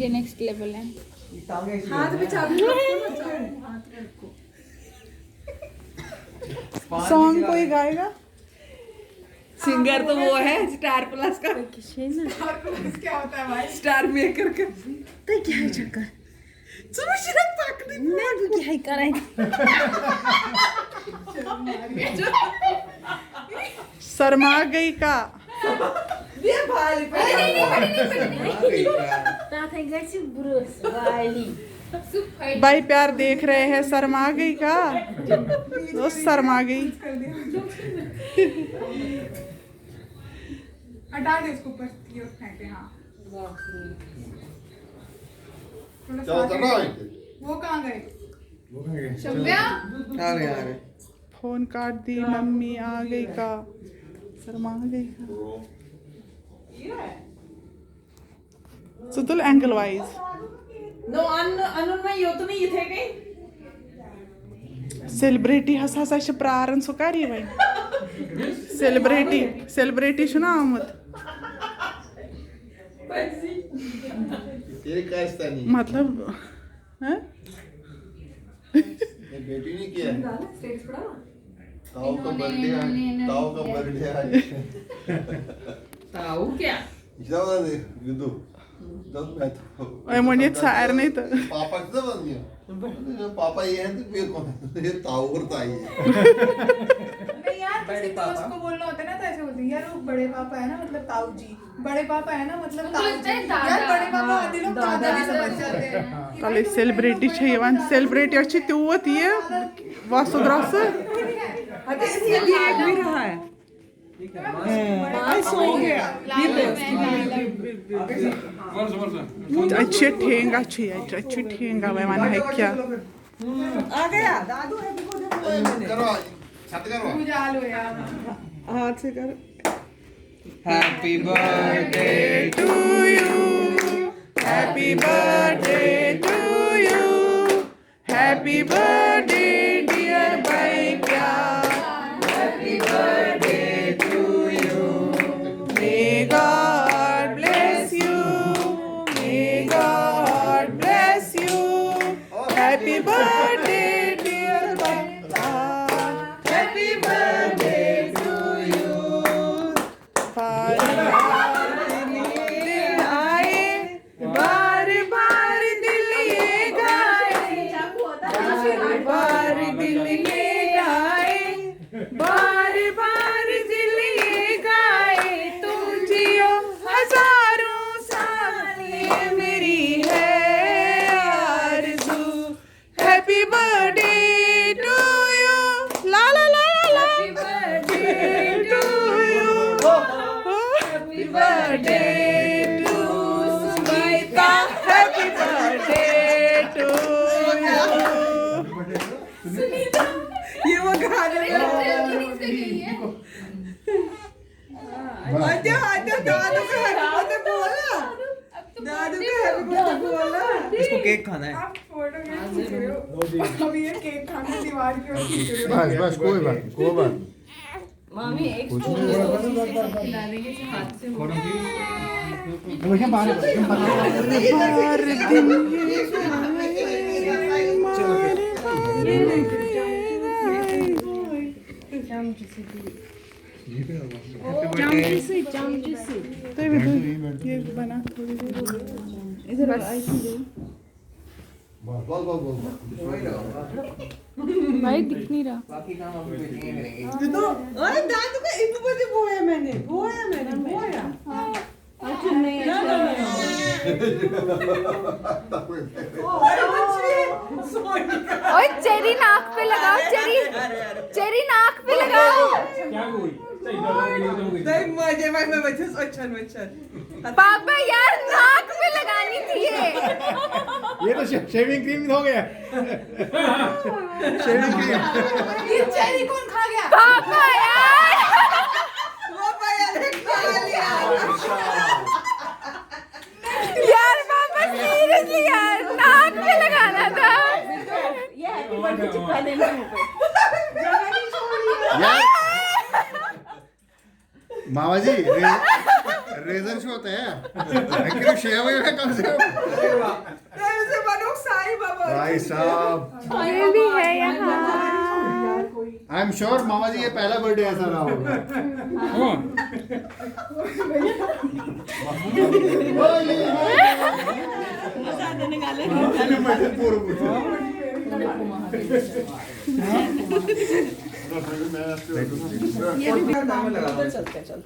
ये next level है। हाथ पे चाबी रखो। सॉन्ग कोई गाएगा? सिंगर तो वो है स्टार प्लस का। क्या होता है भाई? स्टार मेकर का। तो क्या है चक्कर? मैं भी क्या ही करेंगे? शर्मा गई का। ये भाई भाई प्यार देख रहे हैं, शर्मा गई का। तो शर्मा गई। हटा दे इसको ऊपर ये फेंके। हाँ थोड़ा चलो सा चलो आगे। वो कहाँ गए? शम्या आ रहे फोन काट दी, मम्मी आ गई का। शर्मा गई का। सुतुल एंगल वाइज नो अन में यो तो नहीं थे कहीं। सेलिब्रिटी हसा प्रारन सो कर वही। सेलिब्रिटी छुना आमुत। तेरे का रिश्ता नहीं। मतलब हैं? ये बेटी नहीं किया। स्टेटस पड़ा हुआ? ताऊ का बर्थडे है। ताऊ का बर्थडे है। ताऊ क्या? इतना बता दे विदु। दस मैं तो। ओए मुझे सार नहीं तो। पापा कितना बन गया? पापा ये है तो फिर कौन है? ये ताऊ और ताई है। नहीं यार किसी दोस्त को बोलना होता है ना तो ऐसे बोलते हैं यार वो बड़े पापा है ना मतलब ताऊ जी, बड़े पापा है ना मतलब ताऊ जी। यार बड़े पापा आधे लोग दादा भी समझ जाते हैं। कल सेलिब्रिटी सेलिब्रिटी अच्छी त्यूत ये वासु द्रास ये भी रहा है। सो गया। अच्छे ठेंगा अच्छी ठेंगा मैं माना है क्या? आ गया दादू है करो छत करो। पूजा लो यार। हाथ से कर। Happy birthday to you, happy birthday to you, happy birthday dear Baikya, happy birthday to you, may God bless you, may God bless you, happy birthday dear Baikya, happy birthday to you. Happy birthday to you. La la la la la. Happy birthday to you. Happy birthday to Smita. Happy birthday to you. ये वो गाने आजा आजा दादू का happy birthday बोला। दादू का happy birthday बोला। इसको केक खाना है। आप फोटो खींच रहे हो। अभी ये केक खाने दीवार की ओर खींच रहे हो। बस बस कोई बात। मामी एक खिला देंगे हाथ से। ये बना थोड़ी देर इधर बोल। भाई दिख नहीं रहा। बाकी काम अपनी बेटियां करेंगी। तो अरे दादू का इतने बजे बोया मैंने। अच्छा नहीं ओए चेरी नाक पे लगाओ, चेरी नाक पे लगाओ। नहीं मजे में बच्चे अच्छा पापा यार नाक पे लगानी थी ये। तो शेविंग क्रीम हो गया। Shaving cream. ये चेरी कौन खा गया? पापा यार वो पाया ने खा लिया। यार पापा सीरियसली यार नाक पे लगाना था। ये हैप्पी बर्थडे चिपका देंगे मुंह पे। मामा जी रेजर शो होता है शेव है कम से साई बाबा भाई साहब ये भी है यहाँ। आई एम श्योर मामा जी ये पहला बर्थडे ऐसा रहा होगा ये भी चलते चल